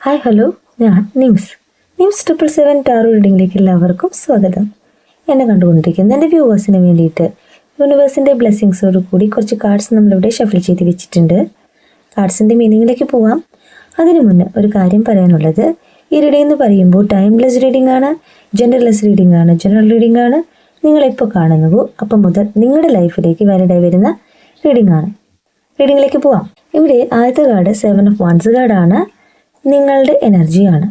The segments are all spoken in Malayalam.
ഹായ് ഹലോ, ഞാൻ നിംസ് 777 ടാറോ റീഡിങ്ങിലേക്ക് എല്ലാവർക്കും സ്വാഗതം. എന്നെ കണ്ടുകൊണ്ടിരിക്കുന്ന എൻ്റെ വ്യൂവേഴ്സിന് വേണ്ടിയിട്ട് യൂണിവേഴ്സിൻ്റെ ബ്ലെസ്സിങ്സോട് കൂടി കുറച്ച് കാർഡ്സ് നമ്മളിവിടെ ഷഫിൾ ചെയ്ത് വെച്ചിട്ടുണ്ട്. കാർഡ്സിൻ്റെ മീനിങ്ങിലേക്ക് പോവാം. അതിനു മുന്നേ ഒരു കാര്യം പറയാനുള്ളത്, ഈ റീഡിംഗ് എന്ന് പറയുമ്പോൾ ടൈംലെസ് റീഡിംഗ് ആണ്, ജെൻഡർലെസ് റീഡിംഗ് ആണ്, ജനറൽ റീഡിംഗ് ആണ്. നിങ്ങളെപ്പോൾ കാണുന്നുവോ അപ്പം മുതൽ നിങ്ങളുടെ ലൈഫിലേക്ക് വാലിഡായി വരുന്ന റീഡിംഗ് ആണ്. റീഡിങ്ങിലേക്ക് പോവാം. ഇവിടെ ആദ്യത്തെ കാർഡ് 7 ഓഫ് വാൻഡ്സ് കാർഡാണ്. നിങ്ങളുടെ എനർജിയാണ്.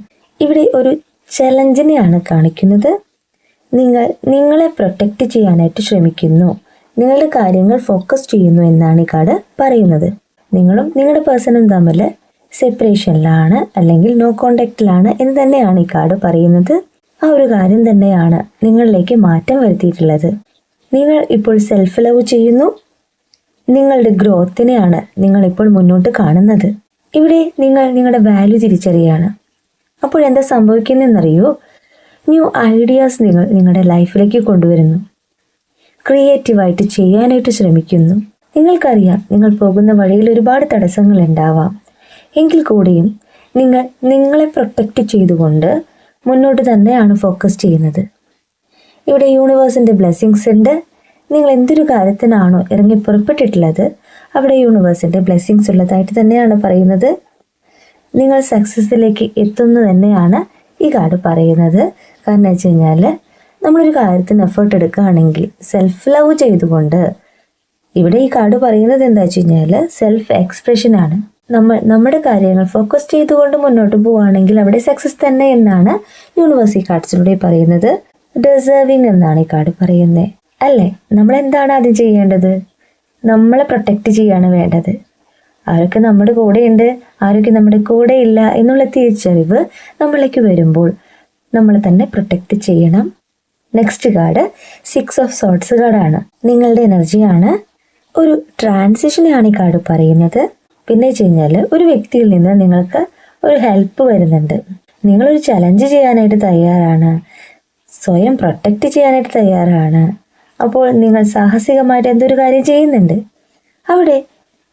ഇവിടെ ഒരു ചലഞ്ചിനെയാണ് കാണിക്കുന്നത്. നിങ്ങളെ പ്രൊട്ടക്റ്റ് ചെയ്യാനായിട്ട് ശ്രമിക്കുന്നു, നിങ്ങളുടെ കാര്യങ്ങൾ ഫോക്കസ് ചെയ്യുന്നു എന്നാണ് ഈ കാർഡ് പറയുന്നത്. നിങ്ങളും നിങ്ങളുടെ പേഴ്സണും തമ്മിൽ സെപ്പറേഷനിലാണ് അല്ലെങ്കിൽ നോ കോണ്ടാക്റ്റിലാണ് എന്ന് തന്നെയാണ് ഈ കാർഡ് പറയുന്നത്. ആ ഒരു കാര്യം തന്നെയാണ് നിങ്ങളിലേക്ക് മാറ്റം വരുത്തിയിട്ടുള്ളത്. നിങ്ങൾ ഇപ്പോൾ സെൽഫ് ലവ് ചെയ്യുന്നു. നിങ്ങളുടെ ഗ്രോത്തിനെയാണ് നിങ്ങളിപ്പോൾ മുന്നോട്ട് കാണുന്നത്. ഇവിടെ നിങ്ങൾ നിങ്ങളുടെ വാല്യൂ തിരിച്ചറിയാണ്. അപ്പോൾ എന്താ സംഭവിക്കുന്നതെന്നറിയോ? ന്യൂ ഐഡിയാസ് നിങ്ങൾ നിങ്ങളുടെ ലൈഫിലേക്ക് കൊണ്ടുവരുന്നു. ക്രിയേറ്റീവായിട്ട് ചെയ്യാനായിട്ട് ശ്രമിക്കുന്നു. നിങ്ങൾക്കറിയാം, നിങ്ങൾ പോകുന്ന വഴിയിൽ ഒരുപാട് തടസ്സങ്ങൾ ഉണ്ടാവാം. എങ്കിൽ കൂടിയും നിങ്ങൾ നിങ്ങളെ പ്രൊട്ടക്റ്റ് ചെയ്തുകൊണ്ട് മുന്നോട്ട് തന്നെയാണ് ഫോക്കസ് ചെയ്യുന്നത്. ഇവിടെ യൂണിവേഴ്സിൻ്റെ ബ്ലെസ്സിങ്സ് ഉണ്ട്. നിങ്ങൾ എന്തൊരു കാര്യത്തിനാണോ ഇറങ്ങി പുറപ്പെട്ടിട്ടുള്ളത് അവിടെ യൂണിവേഴ്സിൻ്റെ ബ്ലെസ്സിങ്സ് ഉള്ളതായിട്ട് തന്നെയാണ് പറയുന്നത്. നിങ്ങൾ സക്സസ്സിലേക്ക് എത്തുന്നു തന്നെയാണ് ഈ കാർഡ് പറയുന്നത്. കാരണം വെച്ച് കഴിഞ്ഞാൽ നമ്മളൊരു കാര്യത്തിന് എഫേർട്ട് എടുക്കുകയാണെങ്കിൽ സെൽഫ് ലവ് ചെയ്തുകൊണ്ട്, ഇവിടെ ഈ കാർഡ് പറയുന്നത് എന്താ വെച്ച് കഴിഞ്ഞാൽ സെൽഫ് എക്സ്പ്രഷനാണ്. നമ്മുടെ കാര്യങ്ങൾ ഫോക്കസ് ചെയ്തുകൊണ്ട് മുന്നോട്ട് പോവുകയാണെങ്കിൽ അവിടെ സക്സസ് തന്നെ എന്നാണ് യൂണിവേഴ്സ് ഈ കാർഡ്സിലൂടെ പറയുന്നത്. ഡിസേർവിങ് എന്നാണ് ഈ കാർഡ് പറയുന്നത്, അല്ലേ? നമ്മൾ എന്താണ് ആദ്യം ചെയ്യേണ്ടത്? നമ്മളെ പ്രൊട്ടക്റ്റ് ചെയ്യാണ് വേണ്ടത്. ആരൊക്കെ നമ്മുടെ കൂടെയുണ്ട്, ആരൊക്കെ നമ്മുടെ കൂടെ ഇല്ല എന്നുള്ള തിരിച്ചറിവ് നമ്മളിലേക്ക് വരുമ്പോൾ നമ്മൾ തന്നെ പ്രൊട്ടക്റ്റ് ചെയ്യണം. നെക്സ്റ്റ് കാർഡ് 6 ഓഫ് സോർട്സ് കാർഡാണ്. നിങ്ങളുടെ എനർജിയാണ്. ഒരു ട്രാൻസിഷനെയാണ് ഈ കാർഡ് പറയുന്നത്. പിന്നെ വെച്ച് കഴിഞ്ഞാൽ ഒരു വ്യക്തിയിൽ നിന്ന് നിങ്ങൾക്ക് ഒരു ഹെൽപ്പ് വരുന്നുണ്ട്. നിങ്ങളൊരു ചലഞ്ച് ചെയ്യാനായിട്ട് തയ്യാറാണ്, സ്വയം പ്രൊട്ടക്റ്റ് ചെയ്യാനായിട്ട് തയ്യാറാണ്. അപ്പോൾ നിങ്ങൾ സാഹസികമായിട്ട് എന്തൊരു കാര്യം ചെയ്യുന്നുണ്ട്. അവിടെ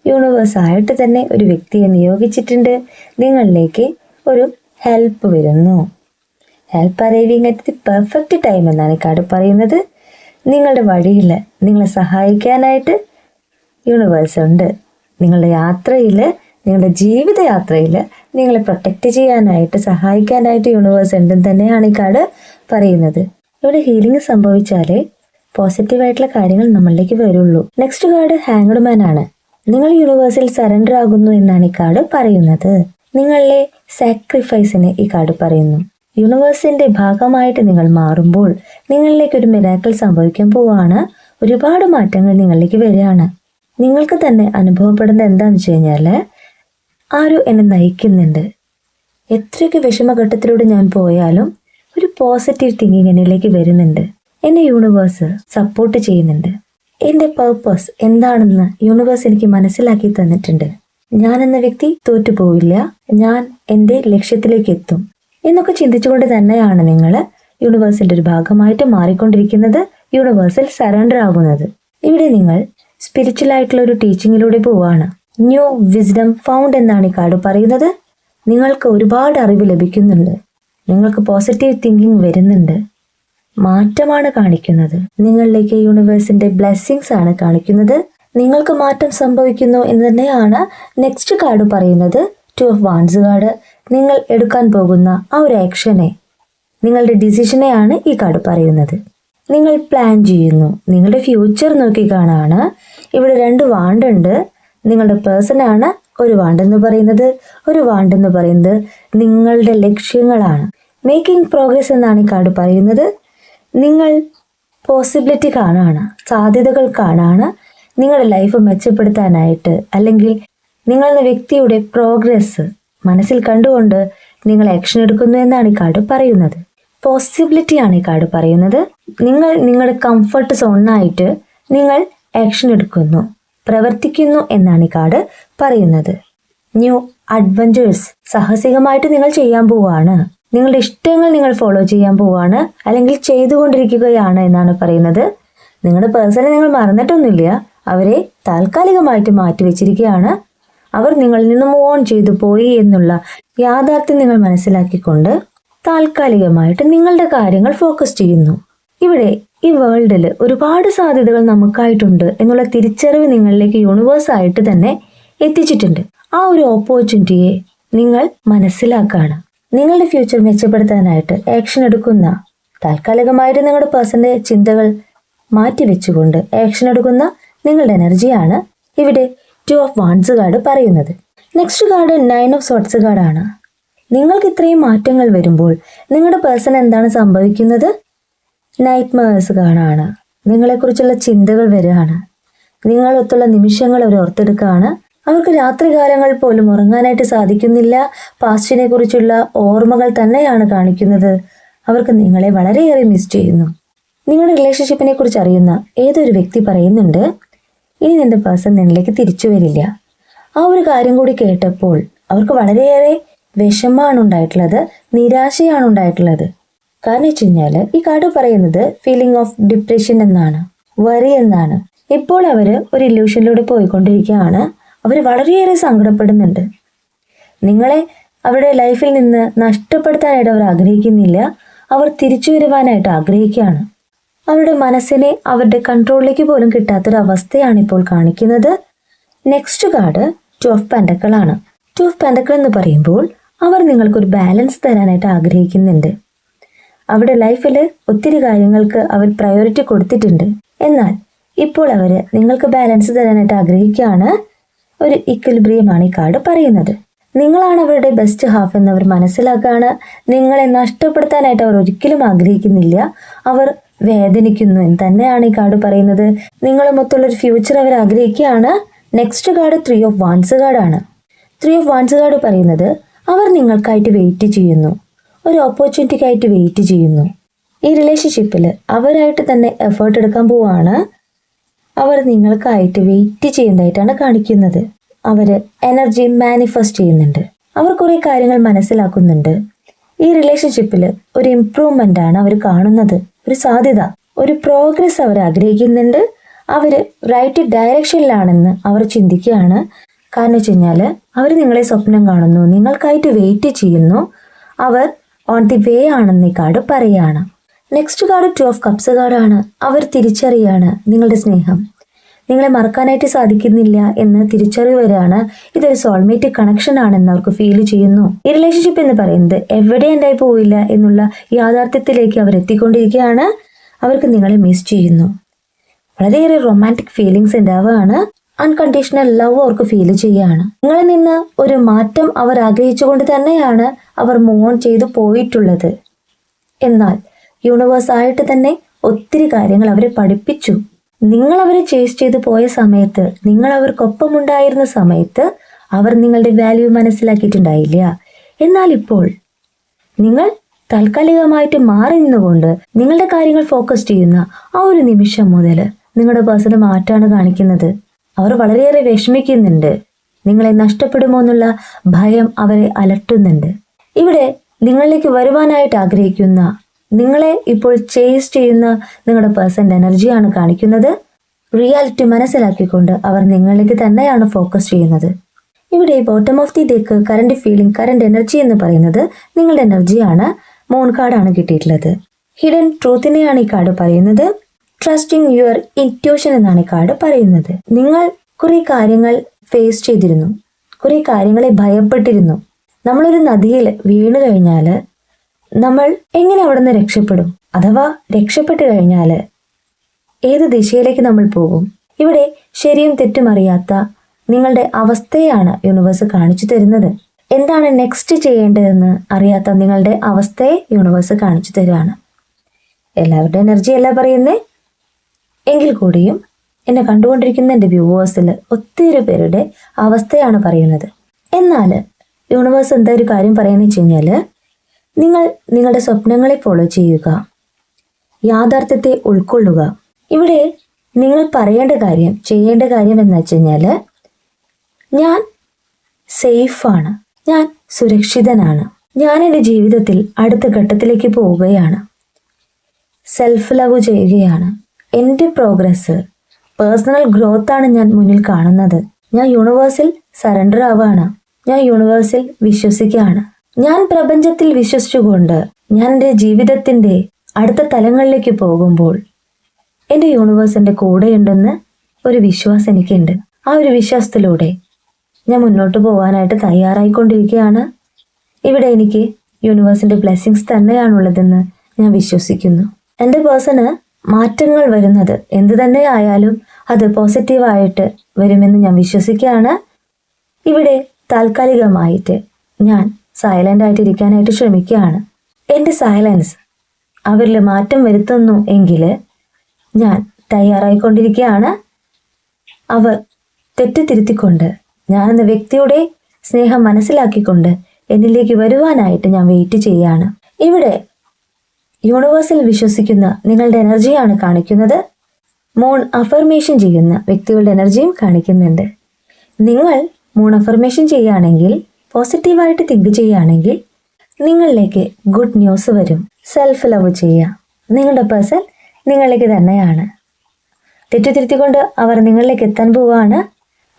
യൂണിവേഴ്സായിട്ട് തന്നെ ഒരു വ്യക്തിയെ നിയോഗിച്ചിട്ടുണ്ട്. നിങ്ങളിലേക്ക് ഒരു ഹെൽപ്പ് വരുന്നു. Help arriving at the perfect time എന്നാണ് ഈ കാർഡ് പറയുന്നത്. നിങ്ങളുടെ വഴിയിൽ നിങ്ങളെ സഹായിക്കാനായിട്ട് യൂണിവേഴ്സ് ഉണ്ട്. നിങ്ങളുടെ യാത്രയിൽ, നിങ്ങളുടെ ജീവിതയാത്രയിൽ നിങ്ങളെ പ്രൊട്ടക്റ്റ് ചെയ്യാനായിട്ട് സഹായിക്കാനായിട്ട് യൂണിവേഴ്സ് ഉണ്ടെന്ന് തന്നെയാണ് ഈ കാർഡ് പറയുന്നത്. ഇവിടെ ഹീലിംഗ് സംഭവിച്ചാലേ പോസിറ്റീവായിട്ടുള്ള കാര്യങ്ങൾ നമ്മളിലേക്ക് വരുള്ളൂ. നെക്സ്റ്റ് കാർഡ് ഹാങ്ഡ് മാൻ ആണ്. നിങ്ങൾ യൂണിവേഴ്സിൽ സറണ്ടർ ആകുന്നു എന്നാണ് ഈ കാർഡ് പറയുന്നത്. നിങ്ങളിലെ സാക്രിഫൈസിനെ ഈ കാർഡ് പറയുന്നു. യൂണിവേഴ്സിന്റെ ഭാഗമായിട്ട് നിങ്ങൾ മാറുമ്പോൾ നിങ്ങളിലേക്ക് ഒരു മിറാക്കിൾ സംഭവിക്കാൻ പോവാണ്. ഒരുപാട് മാറ്റങ്ങൾ നിങ്ങളിലേക്ക് വരികയാണ്. നിങ്ങൾക്ക് തന്നെ അനുഭവപ്പെടുന്നത് എന്താണെന്ന് വെച്ച് കഴിഞ്ഞാൽ, ആരോ എന്നെ നയിക്കുന്നുണ്ട്. എത്രയൊക്കെ വിഷമഘട്ടത്തിലൂടെ ഞാൻ പോയാലും ഒരു പോസിറ്റീവ് തിങ്കിങ് എന്നിലേക്ക് വരുന്നുണ്ട്. എന്നെ യൂണിവേഴ്സ് സപ്പോർട്ട് ചെയ്യുന്നുണ്ട്. എൻ്റെ പർപ്പസ് എന്താണെന്ന് യൂണിവേഴ്സ് എനിക്ക് മനസ്സിലാക്കി തന്നിട്ടുണ്ട്. ഞാൻ എന്ന വ്യക്തി തോറ്റുപോവില്ല, ഞാൻ എൻ്റെ ലക്ഷ്യത്തിലേക്ക് എത്തും എന്നൊക്കെ ചിന്തിച്ചുകൊണ്ട് തന്നെയാണ് നിങ്ങൾ യൂണിവേഴ്സിൻ്റെ ഒരു ഭാഗമായിട്ട് മാറിക്കൊണ്ടിരിക്കുന്നത്, യൂണിവേഴ്സിൽ സറണ്ടർ ആകുന്നത്. ഇവിടെ നിങ്ങൾ സ്പിരിച്വൽ ആയിട്ടുള്ള ഒരു ടീച്ചിങ്ങിലൂടെ പോവാണ്. ന്യൂ വിസ്ഡം ഫൗണ്ട് എന്നാണ് ഈ കാർഡ് പറയുന്നത്. നിങ്ങൾക്ക് ഒരുപാട് അറിവ് ലഭിക്കുന്നുണ്ട്. നിങ്ങൾക്ക് പോസിറ്റീവ് തിങ്കിങ് വരുന്നുണ്ട്. മാറ്റമാണ് കാണിക്കുന്നത്. നിങ്ങളിലേക്ക് യൂണിവേഴ്സിന്റെ ബ്ലെസ്സിങ്സ് ആണ് കാണിക്കുന്നത്. നിങ്ങൾക്ക് മാറ്റം സംഭവിക്കുന്നു എന്ന് തന്നെയാണ് നെക്സ്റ്റ് കാർഡ് പറയുന്നത്. 2 ഓഫ് വാൻഡ്സ് കാർഡ്. നിങ്ങൾ എടുക്കാൻ പോകുന്ന ആ ഒരു ആക്ഷനെ, നിങ്ങളുടെ ഡിസിഷനെയാണ് ഈ കാർഡ് പറയുന്നത്. നിങ്ങൾ പ്ലാൻ ചെയ്യുന്നു, നിങ്ങളുടെ ഫ്യൂച്ചർ നോക്കി കാണാണ്. ഇവിടെ 2 വാണ്ട് ഉണ്ട്. നിങ്ങളുടെ പേഴ്സൺ ആണ് ഒരു വാണ്ട് എന്ന് പറയുന്നത്. ഒരു വാണ്ട് എന്ന് പറയുന്നത് നിങ്ങളുടെ ലക്ഷ്യങ്ങളാണ്. മേക്കിംഗ് പ്രോഗ്രസ് എന്നാണ് ഈ കാർഡ് പറയുന്നത്. നിങ്ങൾ പോസിബിലിറ്റി കാണാണ്, സാധ്യതകൾ കാണാണ്. നിങ്ങളുടെ ലൈഫ് മെച്ചപ്പെടുത്താനായിട്ട്, അല്ലെങ്കിൽ നിങ്ങളുടെ വ്യക്തിയുടെ പ്രോഗ്രസ് മനസ്സിൽ കണ്ടുകൊണ്ട് നിങ്ങൾ ആക്ഷൻ എടുക്കുന്നു എന്നാണ് ഈ കാർഡ് പറയുന്നത്. പോസിബിലിറ്റിയാണ് ഈ കാർഡ് പറയുന്നത്. നിങ്ങൾ നിങ്ങളുടെ കംഫർട്ട് സോണായിട്ട് നിങ്ങൾ ആക്ഷൻ എടുക്കുന്നു, പ്രവർത്തിക്കുന്നു എന്നാണ് ഈ കാർഡ് പറയുന്നത്. ന്യൂ അഡ്വഞ്ചേഴ്സ്, സാഹസികമായിട്ട് നിങ്ങൾ ചെയ്യാൻ പോവാണ്. നിങ്ങളുടെ ഇഷ്ടങ്ങൾ നിങ്ങൾ ഫോളോ ചെയ്യാൻ പോവാണ്, അല്ലെങ്കിൽ ചെയ്തുകൊണ്ടിരിക്കുകയാണ് എന്നാണ് പറയുന്നത്. നിങ്ങളുടെ പേഴ്സണെ നിങ്ങൾ മറന്നിട്ടൊന്നുമില്ല, അവരെ താൽക്കാലികമായിട്ട് മാറ്റിവെച്ചിരിക്കുകയാണ്. അവർ നിങ്ങളിൽ നിന്ന് മൂവ് ഓൺ ചെയ്തു പോയി എന്നുള്ള യാഥാർത്ഥ്യം നിങ്ങൾ മനസ്സിലാക്കിക്കൊണ്ട് താൽക്കാലികമായിട്ട് നിങ്ങളുടെ കാര്യങ്ങൾ ഫോക്കസ് ചെയ്യുന്നു. ഇവിടെ ഈ വേൾഡിൽ ഒരുപാട് സാധ്യതകൾ നമുക്കായിട്ടുണ്ട് എന്നുള്ള തിരിച്ചറിവ് നിങ്ങളിലേക്ക് യൂണിവേഴ്സായിട്ട് തന്നെ എത്തിച്ചിട്ടുണ്ട്. ആ ഒരു ഓപ്പർച്യൂണിറ്റിയെ നിങ്ങൾ മനസ്സിലാക്കുകയാണ്. നിങ്ങളുടെ ഫ്യൂച്ചർ മെച്ചപ്പെടുത്താനായിട്ട് ആക്ഷൻ എടുക്കുന്ന, താൽക്കാലികമായിട്ട് നിങ്ങളുടെ പേഴ്സന്റെ ചിന്തകൾ മാറ്റിവെച്ചുകൊണ്ട് ആക്ഷൻ എടുക്കുന്ന നിങ്ങളുടെ എനർജിയാണ് ഇവിടെ 2 of Wands കാർഡ് പറയുന്നത്. നെക്സ്റ്റ് കാർഡ് 9 of Swords കാർഡാണ്. നിങ്ങൾക്ക് ഇത്രയും മാറ്റങ്ങൾ വരുമ്പോൾ നിങ്ങളുടെ പേഴ്സൺ എന്താണ് സംഭവിക്കുന്നത്? നൈറ്റ്മെയർസ് കാണാണ്. നിങ്ങളെക്കുറിച്ചുള്ള ചിന്തകൾ വരികയാണ്. നിങ്ങളൊത്തുള്ള നിമിഷങ്ങൾ അവർ ഓർത്തെടുക്കുകയാണ്. അവർക്ക് രാത്രികാലങ്ങൾ പോലും ഉറങ്ങാനായിട്ട് സാധിക്കുന്നില്ല. പാസ്റ്റിനെ കുറിച്ചുള്ള ഓർമ്മകൾ തന്നെയാണ് കാണിക്കുന്നത്. അവർക്ക് നിങ്ങളെ വളരെയേറെ മിസ് ചെയ്യുന്നു. നിങ്ങളുടെ റിലേഷൻഷിപ്പിനെ കുറിച്ച് അറിയുന്ന ഏതൊരു വ്യക്തി പറയുന്നുണ്ട്, ഇനി നിന്റെ പേഴ്സൺ നിന്നിലേക്ക് തിരിച്ചു വരില്ല. ആ ഒരു കാര്യം കൂടി കേട്ടപ്പോൾ അവർക്ക് വളരെയേറെ വിഷമമാണ് ഉണ്ടായിട്ടുള്ളത്, നിരാശയാണ് ഉണ്ടായിട്ടുള്ളത്. കാരണം വെച്ച് കഴിഞ്ഞാൽ ഈ കാർഡ് പറയുന്നത് ഫീലിംഗ് ഓഫ് ഡിപ്രഷൻ എന്നാണ്, വറി എന്നാണ്. ഇപ്പോൾ അവർ ഒരു ഇല്യൂഷനിലൂടെ പോയിക്കൊണ്ടിരിക്കുകയാണ്. അവർ വളരെയേറെ സങ്കടപ്പെടുന്നുണ്ട്. നിങ്ങളെ അവരുടെ ലൈഫിൽ നിന്ന് നഷ്ടപ്പെടുത്താനായിട്ട് അവർ ആഗ്രഹിക്കുന്നില്ല. അവർ തിരിച്ചു വരുവാനായിട്ട് ആഗ്രഹിക്കുകയാണ്. അവരുടെ മനസ്സിനെ അവരുടെ കൺട്രോളിലേക്ക് പോലും കിട്ടാത്തൊരവസ്ഥയാണ് ഇപ്പോൾ കാണിക്കുന്നത്. നെക്സ്റ്റ് കാർഡ് 2 of Pentacles ആണ്. 2 of Pentacles എന്ന് പറയുമ്പോൾ അവർ നിങ്ങൾക്കൊരു ബാലൻസ് തരാനായിട്ട് ആഗ്രഹിക്കുന്നുണ്ട്. അവരുടെ ലൈഫിൽ ഒത്തിരി കാര്യങ്ങൾക്ക് അവർ പ്രയോറിറ്റി കൊടുത്തിട്ടുണ്ട്. എന്നാൽ ഇപ്പോൾ അവർ നിങ്ങൾക്ക് ബാലൻസ് തരാനായിട്ട് ആഗ്രഹിക്കുകയാണ്. ഒരു ഇക്വിലിബ്രിയമാണ് ഈ കാർഡ് പറയുന്നത്. നിങ്ങളാണ് അവരുടെ ബെസ്റ്റ് ഹാഫ് എന്നവർ മനസ്സിലാക്കുകയാണ്. നിങ്ങളെ നഷ്ടപ്പെടുത്താനായിട്ട് അവർ ഒരിക്കലും ആഗ്രഹിക്കുന്നില്ല. അവർ വേദനിക്കുന്നു എന്ന് തന്നെയാണ് ഈ കാർഡ് പറയുന്നത്. നിങ്ങളുമൊത്തുള്ളൊരു ഫ്യൂച്ചർ അവർ ആഗ്രഹിക്കുകയാണ്. നെക്സ്റ്റ് കാർഡ് 3 of Wands കാർഡാണ്. 3 of Wands കാർഡ് പറയുന്നത് അവർ നിങ്ങൾക്കായിട്ട് വെയിറ്റ് ചെയ്യുന്നു, ഒരു ഓപ്പർച്യൂണിറ്റിക്കായിട്ട് വെയിറ്റ് ചെയ്യുന്നു. ഈ റിലേഷൻഷിപ്പിൽ അവരായിട്ട് തന്നെ എഫേർട്ട് എടുക്കാൻ പോവാണ്. അവർ നിങ്ങൾക്കായിട്ട് വെയിറ്റ് ചെയ്യുന്നതായിട്ടാണ് കാണിക്കുന്നത്. അവർ എനർജി മാനിഫെസ്റ്റ് ചെയ്യുന്നുണ്ട്. അവർ കുറേ കാര്യങ്ങൾ മനസ്സിലാക്കുന്നുണ്ട്. ഈ റിലേഷൻഷിപ്പിൽ ഒരു ഇംപ്രൂവ്മെൻ്റ് ആണ് അവർ കാണുന്നത്, ഒരു സാധ്യത, ഒരു പ്രോഗ്രസ് അവർ ആഗ്രഹിക്കുന്നുണ്ട്. അവർ റൈറ്റ് ഡയറക്ഷനിലാണെന്ന് അവർ ചിന്തിക്കുകയാണ്. കാരണം വെച്ച് കഴിഞ്ഞാൽ അവർ നിങ്ങളെ സ്വപ്നം കാണുന്നു, നിങ്ങൾക്കായിട്ട് വെയിറ്റ് ചെയ്യുന്നു. അവർ ഓൺ ദി വേ ആണെന്ന് ഈ കാർഡ് പറയുകയാണ്. നെക്സ്റ്റ് കാർഡ് 2 of Cups കാർഡാണ്. അവർ തിരിച്ചറിയാണ് നിങ്ങളുടെ സ്നേഹം. നിങ്ങളെ മറക്കാനായിട്ട് സാധിക്കുന്നില്ല എന്ന് തിരിച്ചറിവ് വരികയാണ്. ഇതൊരു സോൾമേറ്റ് കണക്ഷൻ ആണെന്ന് അവർക്ക് ഫീൽ ചെയ്യുന്നു. ഈ റിലേഷൻഷിപ്പ് എന്ന് പറയുന്നത് എവിടെ എന്തായി പോവില്ല എന്നുള്ള യാഥാർത്ഥ്യത്തിലേക്ക് അവർ എത്തിക്കൊണ്ടിരിക്കുകയാണ്. അവർക്ക് നിങ്ങളെ മിസ് ചെയ്യുന്നു. വളരെയേറെ റൊമാൻറ്റിക് ഫീലിങ്സ് ഉണ്ടാവുകയാണ്. അൺകണ്ടീഷണൽ ലവ് അവർക്ക് ഫീൽ ചെയ്യുകയാണ്. നിങ്ങളിൽ നിന്ന് ഒരു മാറ്റം അവർ ആഗ്രഹിച്ചുകൊണ്ട് തന്നെയാണ് അവർ മൂവ് ഓൺ ചെയ്തു പോയിട്ടുള്ളത്. എന്നാൽ യൂണിവേഴ്സായിട്ട് തന്നെ ഒത്തിരി കാര്യങ്ങൾ അവരെ പഠിപ്പിച്ചു. നിങ്ങൾ അവരെ ചേസ് ചെയ്ത് പോയ സമയത്ത്, നിങ്ങൾ അവർക്കൊപ്പം ഉണ്ടായിരുന്ന സമയത്ത് അവർ നിങ്ങളുടെ വാല്യൂ മനസ്സിലാക്കിയിട്ടുണ്ടായില്ല. എന്നാൽ ഇപ്പോൾ നിങ്ങൾ താൽക്കാലികമായിട്ട് മാറി നിന്നുകൊണ്ട് നിങ്ങളുടെ കാര്യങ്ങൾ ഫോക്കസ് ചെയ്യുന്ന ആ ഒരു നിമിഷം മുതൽ നിങ്ങളുടെ പേഴ്സണ് മാറ്റാണ് കാണിക്കുന്നത്. അവർ വളരെയേറെ വിഷമിക്കുന്നുണ്ട്. നിങ്ങളെ നഷ്ടപ്പെടുമോ എന്നുള്ള ഭയം അവരെ അലട്ടുന്നുണ്ട്. ഇവിടെ നിങ്ങളിലേക്ക് വരുവാനായിട്ട് ആഗ്രഹിക്കുന്ന, നിങ്ങളെ ഇപ്പോൾ ചേസ് ചെയ്യുന്ന നിങ്ങളുടെ പേഴ്സന്റെ എനർജിയാണ് കാണിക്കുന്നത്. റിയാലിറ്റി മനസ്സിലാക്കിക്കൊണ്ട് അവർ നിങ്ങളിലേക്ക് തന്നെയാണ് ഫോക്കസ് ചെയ്യുന്നത്. ഇവിടെ bottom of the deck current feeling, current energy എന്ന് പറയുന്നത് നിങ്ങളുടെ എനർജിയാണ്. മൂൺ കാർഡാണ് കിട്ടിയിട്ടുള്ളത്. ഹിഡൻ ട്രൂത്തിനെയാണ് ഈ കാർഡ് പറയുന്നത്. ട്രസ്റ്റിംഗ് യുവർ ഇൻറ്റ്യൂഷൻ എന്നാണ് ഈ കാർഡ് പറയുന്നത്. നിങ്ങൾ കുറെ കാര്യങ്ങൾ ഫേസ് ചെയ്തിരുന്നു, കുറെ കാര്യങ്ങളെ ഭയപ്പെട്ടിരുന്നു. നമ്മളൊരു നദിയിൽ വീണ് കഴിഞ്ഞാൽ നമ്മൾ എങ്ങനെ അവിടെ നിന്ന് രക്ഷപ്പെടും? അഥവാ രക്ഷപ്പെട്ടു കഴിഞ്ഞാൽ ഏത് ദിശയിലേക്ക് നമ്മൾ പോകും? ഇവിടെ ശരിയും തെറ്റും അറിയാത്ത നിങ്ങളുടെ അവസ്ഥയാണ് യൂണിവേഴ്സ് കാണിച്ചു തരുന്നത്. എന്താണ് നെക്സ്റ്റ് ചെയ്യേണ്ടതെന്ന് അറിയാത്ത നിങ്ങളുടെ അവസ്ഥയെ യൂണിവേഴ്സ് കാണിച്ചു തരികയാണ്. എല്ലാവരുടെ എനർജി അല്ല പറയുന്നേ, എങ്കിൽ കൂടിയും എന്നെ കണ്ടുകൊണ്ടിരിക്കുന്ന എൻ്റെ വ്യൂവേഴ്സിൽ ഒത്തിരി പേരുടെ അവസ്ഥയാണ് പറയുന്നത്. എന്നാൽ യൂണിവേഴ്സ് എന്താ ഒരു കാര്യം പറയുന്നത് വെച്ച് കഴിഞ്ഞാൽ, നിങ്ങൾ നിങ്ങളുടെ സ്വപ്നങ്ങളെ ഫോളോ ചെയ്യുക, യാഥാർത്ഥ്യത്തെ ഉൾക്കൊള്ളുക. ഇവിടെ നിങ്ങൾ പറയേണ്ട കാര്യം, ചെയ്യേണ്ട കാര്യം എന്ന് വെച്ച് കഴിഞ്ഞാൽ, ഞാൻ സേഫാണ്, ഞാൻ സുരക്ഷിതനാണ്, ഞാൻ എൻ്റെ ജീവിതത്തിൽ അടുത്ത ഘട്ടത്തിലേക്ക് പോവുകയാണ്, സെൽഫ് ലവ് ചെയ്യുകയാണ്, എൻ്റെ പ്രോഗ്രസ്, പേഴ്സണൽ ഗ്രോത്താണ് ഞാൻ മുന്നിൽ കാണുന്നത്. ഞാൻ യൂണിവേഴ്സിൽ സറണ്ടർ ആവാണ്. ഞാൻ യൂണിവേഴ്സിൽ വിശ്വസിക്കുകയാണ്. ഞാൻ പ്രപഞ്ചത്തിൽ വിശ്വസിച്ചുകൊണ്ട് ഞാൻ എൻ്റെ ജീവിതത്തിൻ്റെ അടുത്ത തലങ്ങളിലേക്ക് പോകുമ്പോൾ എൻ്റെ യൂണിവേഴ്സ് എൻ്റെ കൂടെയുണ്ടെന്ന് ഒരു വിശ്വാസം എനിക്കുണ്ട്. ആ ഒരു വിശ്വാസത്തിലൂടെ ഞാൻ മുന്നോട്ട് പോകാനായിട്ട് തയ്യാറായിക്കൊണ്ടിരിക്കുകയാണ്. ഇവിടെ എനിക്ക് യൂണിവേഴ്സിൻ്റെ ബ്ലെസ്സിങ്സ് തന്നെയാണുള്ളതെന്ന് ഞാൻ വിശ്വസിക്കുന്നു. എൻ്റെ പേഴ്സണ് മാറ്റങ്ങൾ വരുന്നത് എന്തു തന്നെ ആയാലും അത് പോസിറ്റീവായിട്ട് വരുമെന്ന് ഞാൻ വിശ്വസിക്കുകയാണ്. ഇവിടെ താൽക്കാലികമായിട്ട് ഞാൻ സൈലൻ്റ് ആയിട്ടിരിക്കാനായിട്ട് ശ്രമിക്കുകയാണ്. എൻ്റെ സൈലൻസ് അവരിൽ മാറ്റം വരുത്തുന്നു എങ്കിൽ ഞാൻ തയ്യാറായിക്കൊണ്ടിരിക്കുകയാണ്. അവർ തെറ്റിത്തിരുത്തിക്കൊണ്ട് ഞാനെന്ന വ്യക്തിയുടെ സ്നേഹം മനസ്സിലാക്കിക്കൊണ്ട് എന്നിലേക്ക് വരുവാനായിട്ട് ഞാൻ വെയിറ്റ് ചെയ്യുകയാണ്. ഇവിടെ യൂണിവേഴ്സിൽ വിശ്വസിക്കുന്ന നിങ്ങളുടെ എനർജിയാണ് കാണിക്കുന്നത്. മൂൺ അഫർമേഷൻ ചെയ്യുന്ന വ്യക്തികളുടെ എനർജിയും കാണിക്കുന്നുണ്ട്. നിങ്ങൾ മൂൺ അഫർമേഷൻ ചെയ്യുകയാണെങ്കിൽ, പോസിറ്റീവായിട്ട് തിങ്ക് ചെയ്യുകയാണെങ്കിൽ നിങ്ങളിലേക്ക് ഗുഡ് ന്യൂസ് വരും. സെൽഫ് ലവ് ചെയ്യുക. നിങ്ങളുടെ പേഴ്സൺ നിങ്ങളിലേക്ക് തന്നെയാണ്. തെറ്റിത്തിരുത്തിക്കൊണ്ട് അവർ നിങ്ങളിലേക്ക് എത്താൻ പോവുകയാണ്.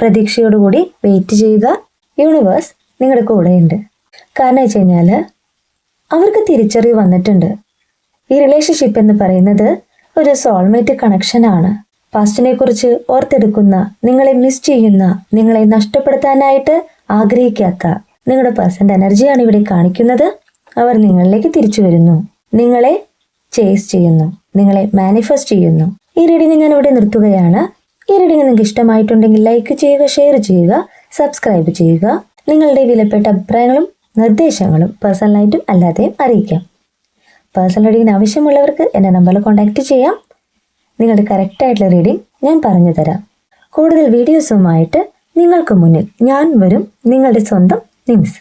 പ്രതീക്ഷയോടുകൂടി വെയിറ്റ് ചെയ്യുക. യൂണിവേഴ്സ് നിങ്ങളുടെ കൂടെയുണ്ട്. കാരണം വെച്ച് കഴിഞ്ഞാൽ അവർക്ക് തിരിച്ചറിവ് വന്നിട്ടുണ്ട്. ഈ റിലേഷൻഷിപ്പ് എന്ന് പറയുന്നത് ഒരു സോൾമേറ്റ് കണക്ഷനാണ്. പാസ്റ്റിനെ കുറിച്ച് ഓർത്തെടുക്കുന്ന, നിങ്ങളെ മിസ് ചെയ്യുന്ന, നിങ്ങളെ നഷ്ടപ്പെടുത്താനായിട്ട് ആഗ്രഹിക്കാത്ത നിങ്ങളുടെ പേഴ്സൻ്റെ എനർജിയാണ് ഇവിടെ കാണിക്കുന്നത്. അവർ നിങ്ങളിലേക്ക് തിരിച്ചു വരുന്നു, നിങ്ങളെ ചേസ് ചെയ്യുന്നു, നിങ്ങളെ മാനിഫെസ്റ്റ് ചെയ്യുന്നു. ഈ റീഡിംഗ് ഞാൻ ഇവിടെ നിർത്തുകയാണ്. ഈ റീഡിംഗ് നിങ്ങൾക്ക് ഇഷ്ടമായിട്ടുണ്ടെങ്കിൽ ലൈക്ക് ചെയ്യുക, ഷെയർ ചെയ്യുക, സബ്സ്ക്രൈബ് ചെയ്യുക. നിങ്ങളുടെ വിലപ്പെട്ട അഭിപ്രായങ്ങളും നിർദ്ദേശങ്ങളും പേഴ്സണലായിട്ടും അല്ലാതെയും അറിയിക്കാം. പേഴ്സണൽ റീഡിങ്ങിന് ആവശ്യമുള്ളവർക്ക് എൻ്റെ നമ്പറിൽ കോൺടാക്റ്റ് ചെയ്യാം. നിങ്ങളുടെ കറക്റ്റായിട്ടുള്ള റീഡിംഗ് ഞാൻ പറഞ്ഞു തരാം. കൂടുതൽ വീഡിയോസുമായിട്ട് നിങ്ങൾക്ക് മുന്നിൽ ഞാൻ വരും. നിങ്ങളുടെ സ്വന്തം നിംസ്.